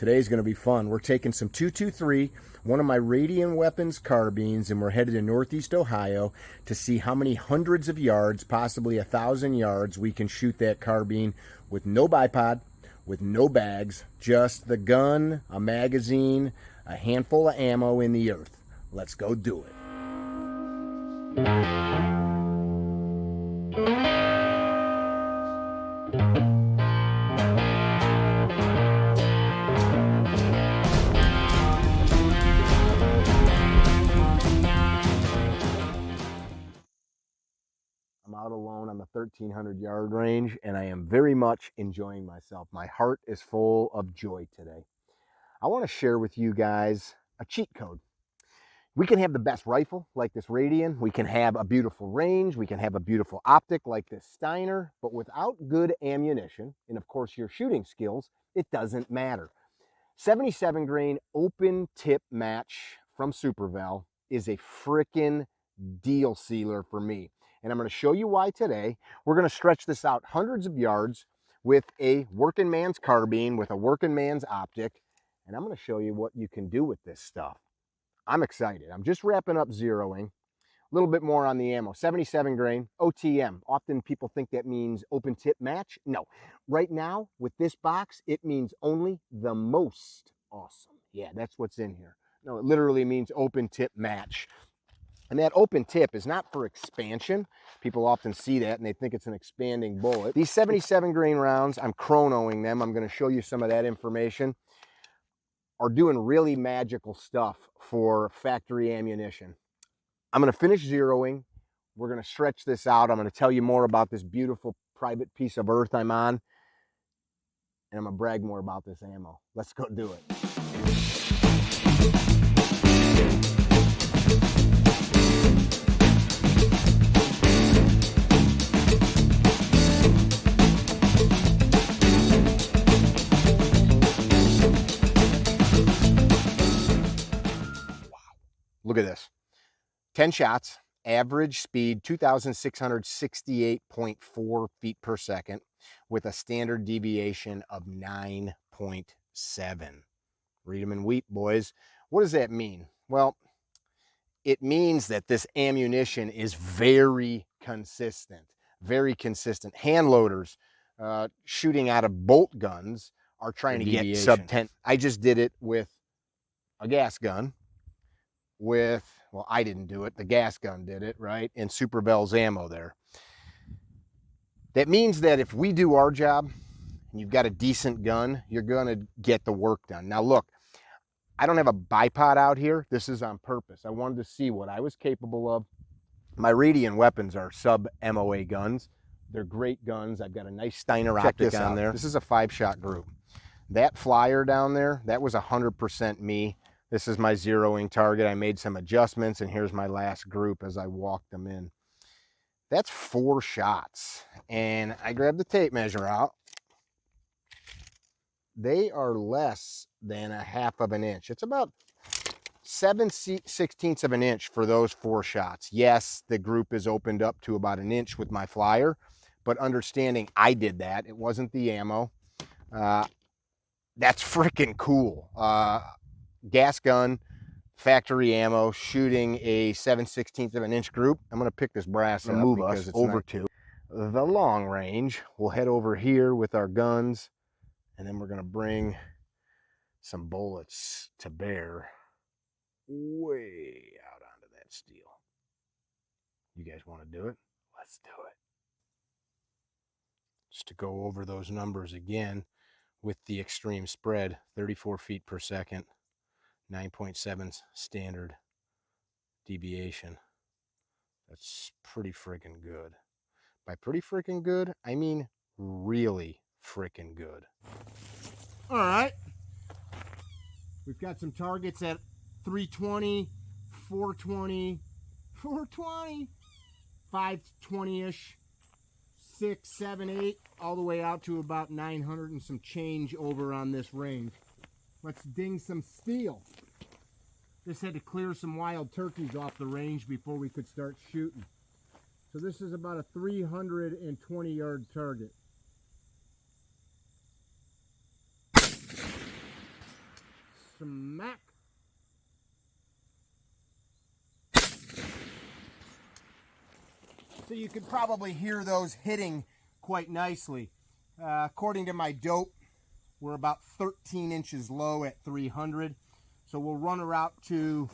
Today's going to be fun. We're taking some 223, one of my Radian Weapons carbines, and we're headed to Northeast Ohio to see how many hundreds of yards, possibly 1,000 yards, we can shoot that carbine with no bipod, with no bags, just the gun, a magazine, a handful of ammo in the earth. Let's go do it. I'm out alone on the 1,300 yard range, and I am very much enjoying myself. My heart is full of joy today. I want to share with you guys a cheat code. We can have the best rifle like this Radian. We can have a beautiful range. We can have a beautiful optic like this Steiner, but without good ammunition, and of course your shooting skills, it doesn't matter. 77 grain open tip match from Supervel is a frickin' deal sealer for me. And I'm going to show you why today. We're going to stretch this out hundreds of yards with a working man's carbine, with a working man's optic. And I'm going to show you what you can do with this stuff. I'm excited. I'm just wrapping up zeroing. A little bit more on the ammo. 77 grain, OTM. Often people think that means open tip match. No. Right now, with this box, it means only the most awesome. Yeah, that's what's in here. No, it literally means open tip match. And that open tip is not for expansion. People often see that and they think it's an expanding bullet. These 77 grain rounds, I'm chronoing them. I'm going to show you some of that information, are doing really magical stuff for factory ammunition. I'm going to finish zeroing. We're going to stretch this out. I'm going to tell you more about this beautiful private piece of earth I'm on. And I'm going to brag more about this ammo. Let's go do it. Look at this. 10 shots, average speed 2,668.4 feet per second with a standard deviation of 9.7. Read them in wheat, boys. What does that mean? Well, it means that this ammunition is very consistent, very consistent. Hand loaders shooting out of bolt guns are trying to get sub 10. I just did it with a gas gun. With, well, I didn't do it, the gas gun did it, right? And Supervel's ammo there. That means that if we do our job and you've got a decent gun, you're gonna get the work done. Now look, I don't have a bipod out here. This is on purpose. I wanted to see what I was capable of. My Radian Weapons are sub-MOA guns. They're great guns. I've got a nice Steiner optic on there. This is a 5-shot group. That flyer down there, that was 100% me. This is my zeroing target. I made some adjustments, and here's my last group as I walked them in. That's 4 shots. And I grabbed the tape measure out. They are less than 1/2 of an inch. It's about 7/16 of an inch for those 4 shots. Yes, the group is opened up to about 1 inch with my flyer, but understanding I did that, it wasn't the ammo. That's freaking cool. Gas gun, factory ammo, shooting a 7/16 of an inch group. I'm going to pick this brass up move because it's over to the long range. We'll head over here with our guns, and then we're going to bring some bullets to bear way out onto that steel. You guys want to do it? Let's do it. Just to go over those numbers again with the extreme spread, 34 feet per second. 9.7 standard deviation. That's pretty freaking good. By pretty freaking good, I mean really freaking good. All right. We've got some targets at 320, 420, 420, 520-ish, 6, 7, 8, all the way out to about 900 and some change over on this range. Let's ding some steel. Just had to clear some wild turkeys off the range before we could start shooting. So this is about a 320 yard target. Smack. So you could probably hear those hitting quite nicely. According to my dope, we're about 13 inches low at 300. So we'll run her out to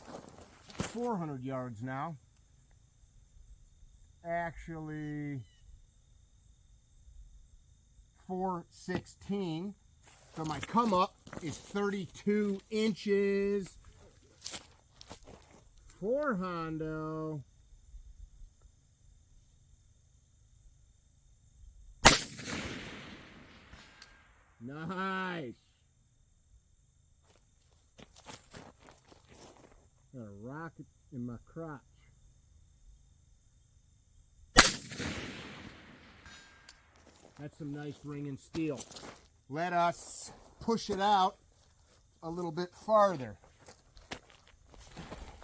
400 yards now. Actually, 416. So my come up is 32 inches. For Hondo. Nice. Got a rocket in my crotch. That's some nice ringing steel. Let us push it out a little bit farther.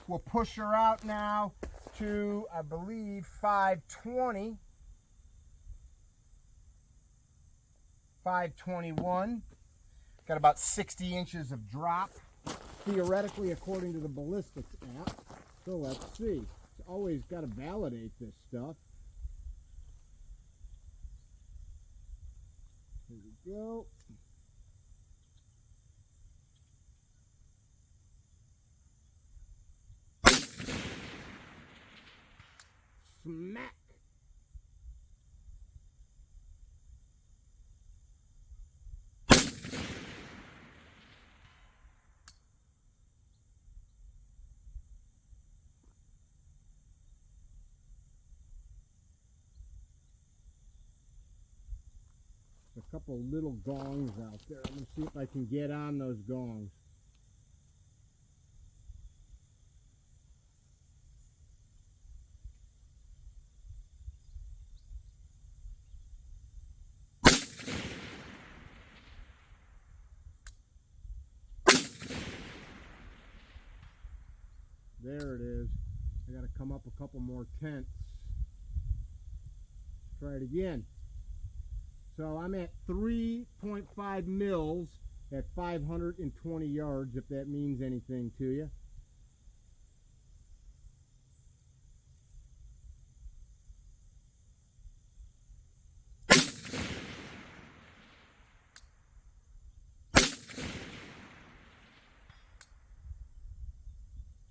We'll push her out now to, I believe, 520. 521. Got about 60 inches of drop, theoretically, according to the ballistics app. So let's see. It's always got to validate this stuff. Here we go. Smack. A couple little gongs out there. I'm going to see if I can get on those gongs. There it is. I got to come up a couple more tenths. Try it again. So I'm at 3.5 mils at 520 yards, if that means anything to you.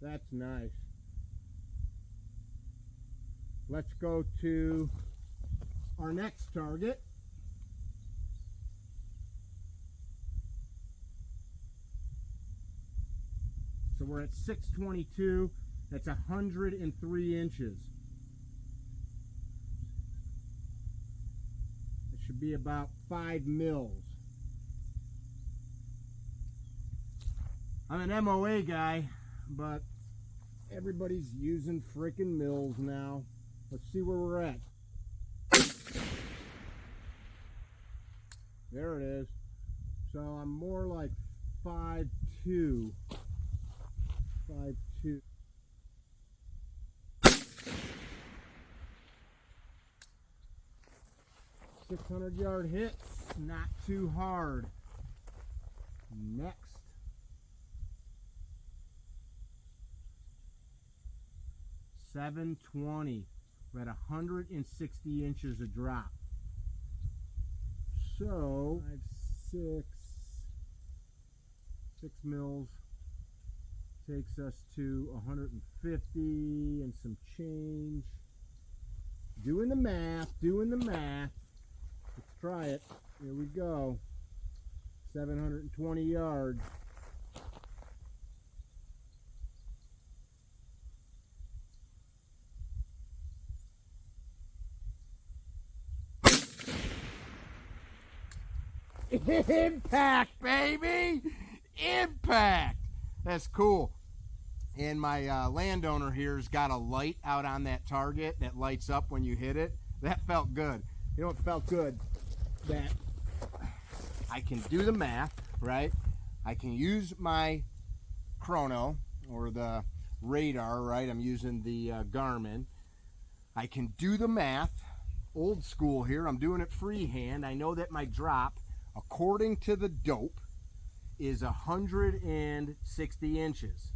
That's nice. Let's go to our next target. So we're at 622. That's 103 inches. It should be about 5 mils. I'm an MOA guy, but everybody's using frickin' mils now. Let's see where we're at. There it is. So I'm more like 5'2". 5'2". $600-yard hits, not too hard. Next. $720. We're at 160 inches of drop. So 6 mils takes us to 150 and some change. Doing the math. Let's try it. Here we go. 720 yards. Impact, baby! Impact! That's cool. And my landowner here's got a light out on that target that lights up when you hit it. That felt good. You know, it felt good that I can do the math, right? I can use my chrono or the radar, right? I'm using the Garmin. I can do the math, old school here. I'm doing it freehand. I know that my drop, according to the dope, is 160 inches.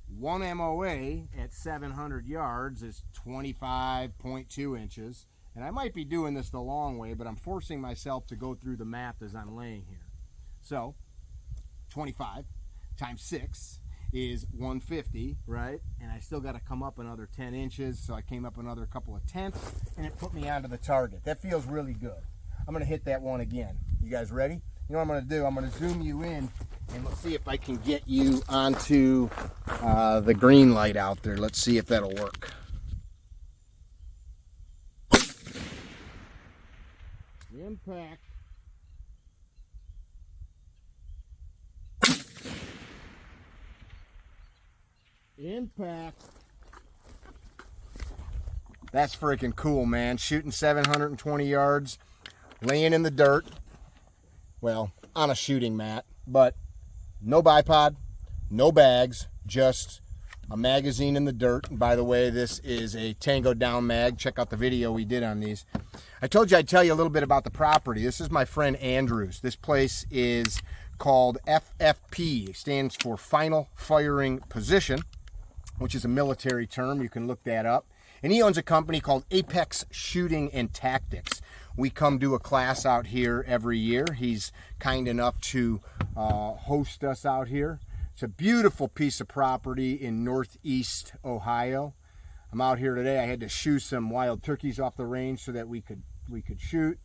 One MOA at 700 yards is 25.2 inches. And I might be doing this the long way, but I'm forcing myself to go through the math as I'm laying here. So 25 times 6 is 150, right? And I still got to come up another 10 inches, so I came up another couple of tenths, and it put me onto the target. That feels really good. I'm going to hit that one again. You guys ready? You know what I'm going to do? I'm going to zoom you in, and let's see if I can get you onto the green light out there. Let's see if that'll work. Impact. Impact. That's freaking cool, man. Shooting 720 yards, laying in the dirt. Well, on a shooting mat, but no bipod, no bags, just a magazine in the dirt. And by the way, this is a Tango Down mag. Check out the video we did on these. I told you I'd tell you a little bit about the property. This is my friend Andrew's. This place is called FFP. It stands for Final Firing Position, which is a military term. You can look that up. And he owns a company called Apex Shooting and Tactics. We come do a class out here every year. He's kind enough to host us out here. It's a beautiful piece of property in northeast Ohio. I'm out here today. I had to shoo some wild turkeys off the range so that we could shoot,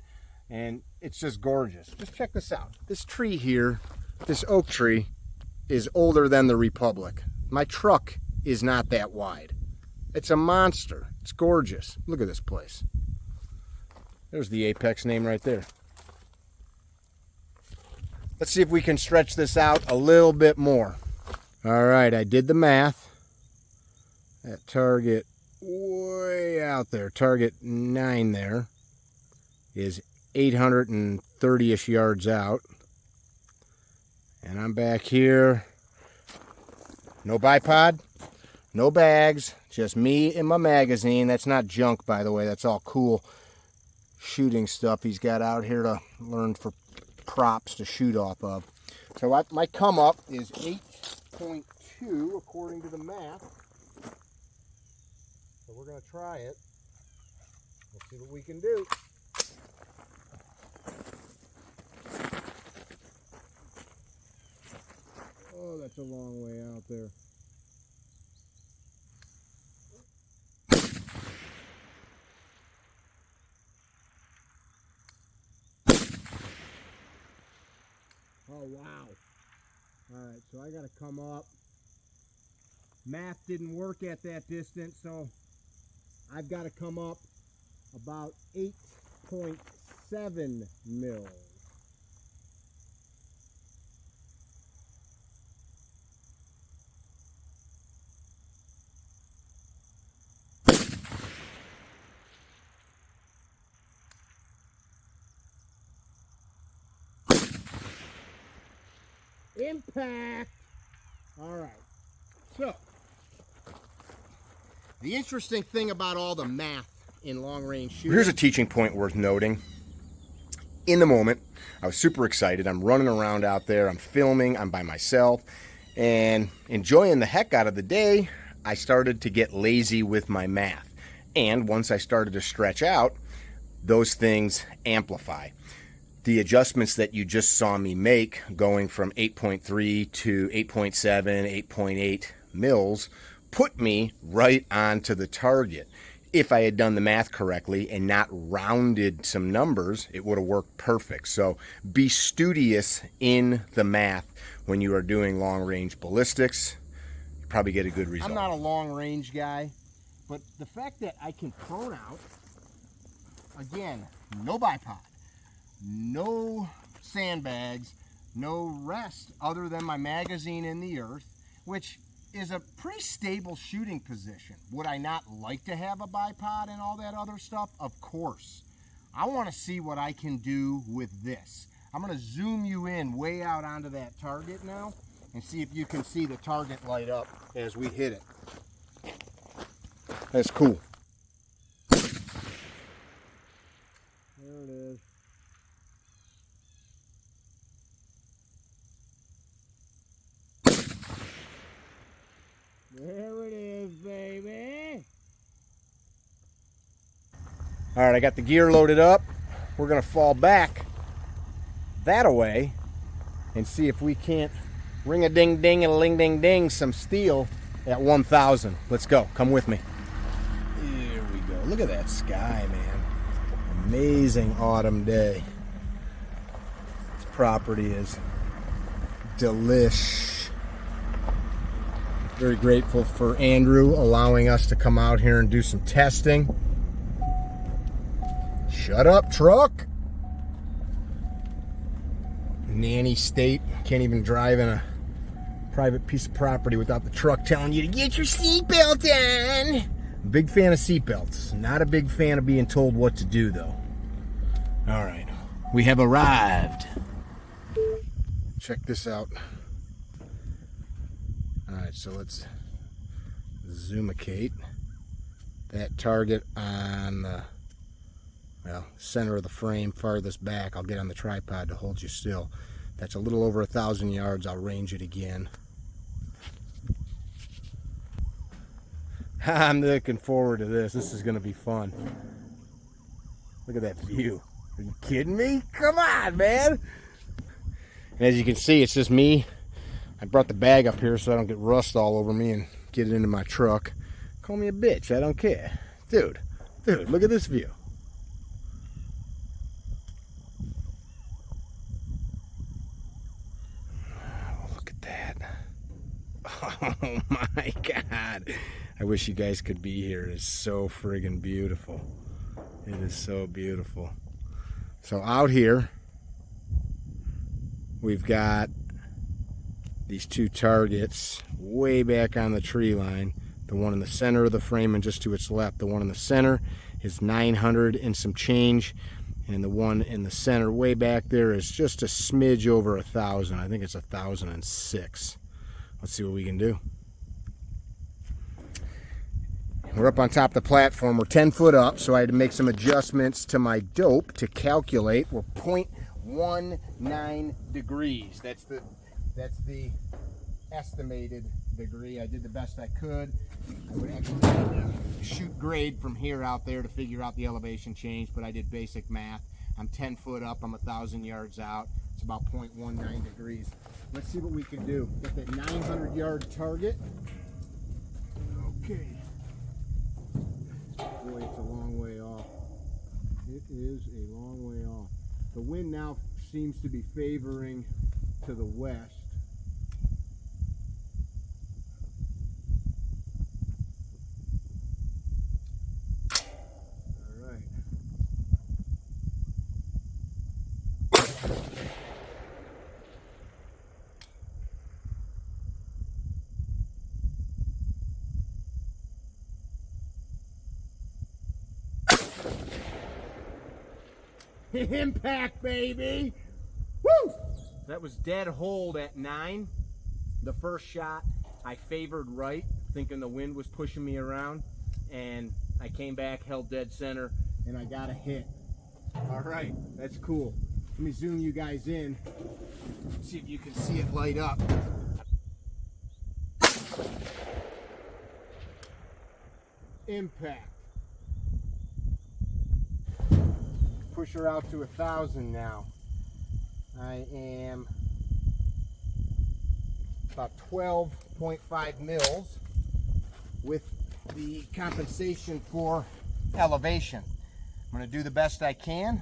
and it's just gorgeous. Just check this out. This tree here, this oak tree, is older than the Republic. My truck is not that wide. It's a monster. It's gorgeous. Look at this place. There's the Apex name right there. Let's see if we can stretch this out a little bit more. All right, I did the math. That target way out there, target 9 there, is 830-ish yards out. And I'm back here. No bipod, no bags, just me and my magazine. That's not junk, by the way. That's all cool shooting stuff he's got out here to learn for props to shoot off of. So my come up is 8.2 according to the math. So we're going to try it. Let's see what we can do. Oh, that's a long way out there. Oh, wow. All right, so I got to come up. Math didn't work at that distance, so I've got to come up about 8.7 mils. Impact. All right, so the interesting thing about all the math in long range shooting. Here's a teaching point worth noting. In the moment, I was super excited. I'm running around out there. I'm filming. I'm by myself and enjoying the heck out of the day. I started to get lazy with my math. And once I started to stretch out, those things amplify. The adjustments that you just saw me make, going from 8.3 to 8.7, 8.8 mils, put me right onto the target. If I had done the math correctly and not rounded some numbers, it would have worked perfect. So be studious in the math when you are doing long-range ballistics. You probably get a good result. I'm not a long-range guy, but the fact that I can prone out, again, no bipod, no sandbags, no rest other than my magazine in the earth, which is a pretty stable shooting position. Would I not like to have a bipod and all that other stuff? Of course. I want to see what I can do with this. I'm going to zoom you in way out onto that target now and see if you can see the target light up as we hit it. That's cool. There it is. All right, I got the gear loaded up. We're gonna fall back that away and see if we can't ring a ding ding and a ling ding ding some steel at 1,000. Let's go, come with me. Here we go, look at that sky, man. Amazing autumn day. This property is delish. Very grateful for Andrew allowing us to come out here and do some testing. Shut up, truck. Nanny state, can't even drive in a private piece of property without the truck telling you to get your seatbelt on. Big fan of seatbelts. Not a big fan of being told what to do, though. All right, we have arrived. Check this out. All right, so let's zoomicate that target on the center of the frame, farthest back. I'll get on the tripod to hold you still. That's a little over 1,000 yards. I'll range it again. I'm looking forward to this. This is going to be fun. Look at that view. Are you kidding me? Come on, man. And as you can see, it's just me. I brought the bag up here so I don't get rust all over me and get it into my truck. Call me a bitch. I don't care. Dude, look at this view. Oh my God. I wish you guys could be here. It is so friggin' beautiful. It is so beautiful. So out here, we've got these two targets way back on the tree line. The one in the center of the frame and just to its left. The one in the center is 900 and some change. And the one in the center way back there is just a smidge over 1,000. I think it's 1,006. Let's see what we can do. We're up on top of the platform. We're 10 foot up, so I had to make some adjustments to my dope to calculate. We're 0.19 degrees. That's the estimated degree. I did the best I could. I would actually shoot grade from here out there to figure out the elevation change, but I did basic math. I'm 10 foot up. I'm 1,000 yards out. It's about 0.19 degrees. Let's see what we can do. Got that 900-yard target. Okay. Boy, it's a long way off. It is a long way off. The wind now seems to be favoring to the west. All right. Impact, baby! Woo! That was dead hold at 9. The first shot I favored right, thinking the wind was pushing me around, and I came back, held dead center, and I got a hit. All right, that's cool. Let me zoom you guys in, see if you can see it light up. Impact. Push her out to 1,000 now. I am about 12.5 mils with the compensation for elevation. I'm going to do the best I can.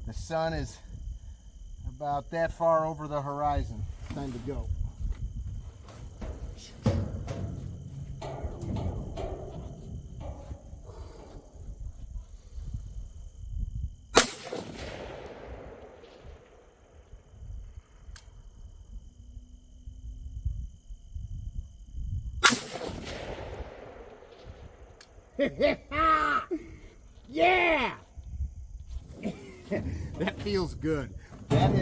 The sun is about that far over the horizon. Time to go. Yeah! That feels good. That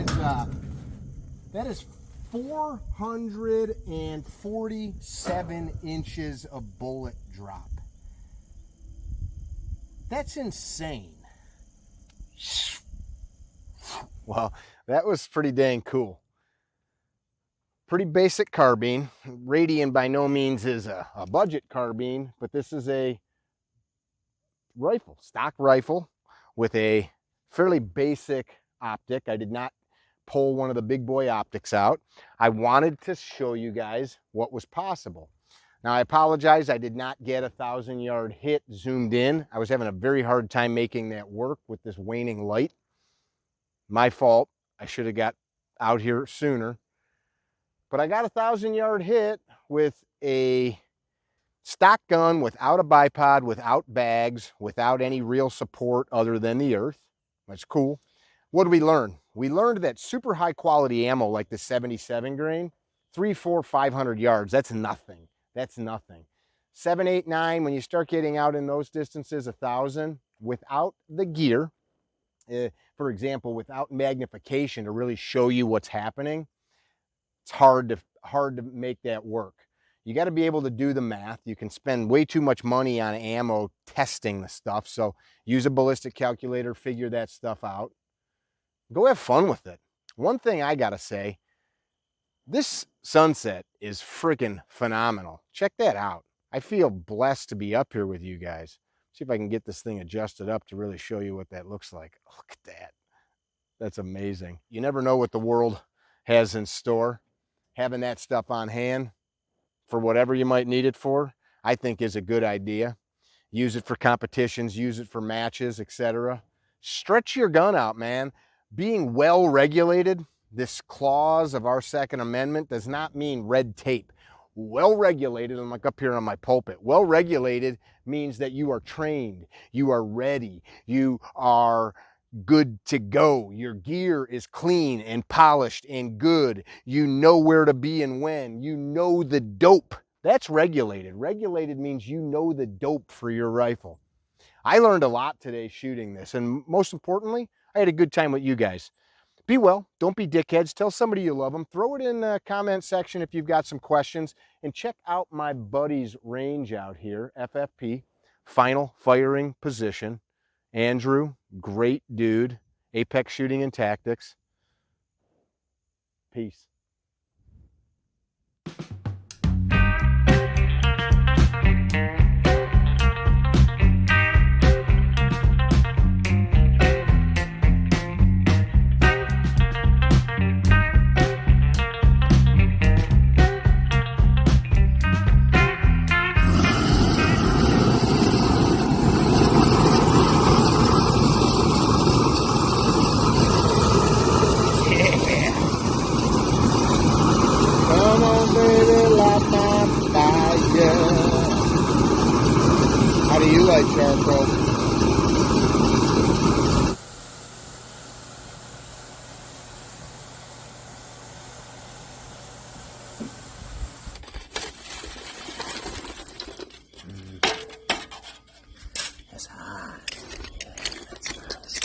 is 447 inches of bullet drop. That's insane. Well, that was pretty dang cool. Pretty basic carbine. Radian by no means is a budget carbine, but this is a rifle, stock rifle with a fairly basic optic. I did not pull one of the big boy optics out. I wanted to show you guys what was possible. Now I apologize, I did not get a 1,000-yard hit zoomed in. I was having a very hard time making that work with this waning light. My fault. I should have got out here sooner. But I got a 1,000-yard hit with a stock gun without a bipod, without bags, without any real support other than the earth. That's cool. What did we learn? We learned that super high quality ammo like the 77 grain, 300, 400, 500 yards, that's nothing. That's nothing. 7, 8, 9, when you start getting out in those distances, 1,000, without the gear, for example, without magnification to really show you what's happening, it's hard to make that work. You got to be able to do the math. You can spend way too much money on ammo testing the stuff. So use a ballistic calculator, figure that stuff out. Go have fun with it. One thing I got to say, this sunset is freaking phenomenal. Check that out. I feel blessed to be up here with you guys. See if I can get this thing adjusted up to really show you what that looks like. Look at that. That's amazing. You never know what the world has in store. Having that stuff on hand for whatever you might need it for, I think is a good idea. Use it for competitions, use it for matches, etc. Stretch your gun out, man. Being well regulated, this clause of our Second Amendment does not mean red tape. Well regulated, I'm like up here on my pulpit, well regulated means that you are trained, you are ready, you are good to go. Your gear is clean and polished and good. You know where to be and when. You know the dope. That's regulated. Regulated means you know the dope for your rifle. I learned a lot today shooting this, and most importantly, I had a good time with you guys. Be well, don't be dickheads, tell somebody you love them, throw it in the comment section if you've got some questions, and check out my buddy's range out here, FFP, Final Firing Position. Andrew, great dude, Apex Shooting and Tactics. Peace. How do you like charcoal? That's hot. Yeah, that's nice.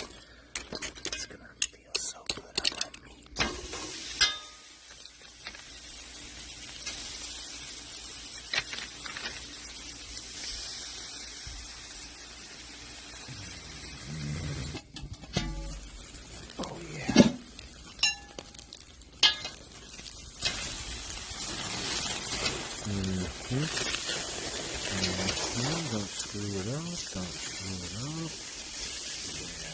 It's gonna feel so good on my meat. Oh yeah. Don't screw it up. Don't screw it up. Yeah.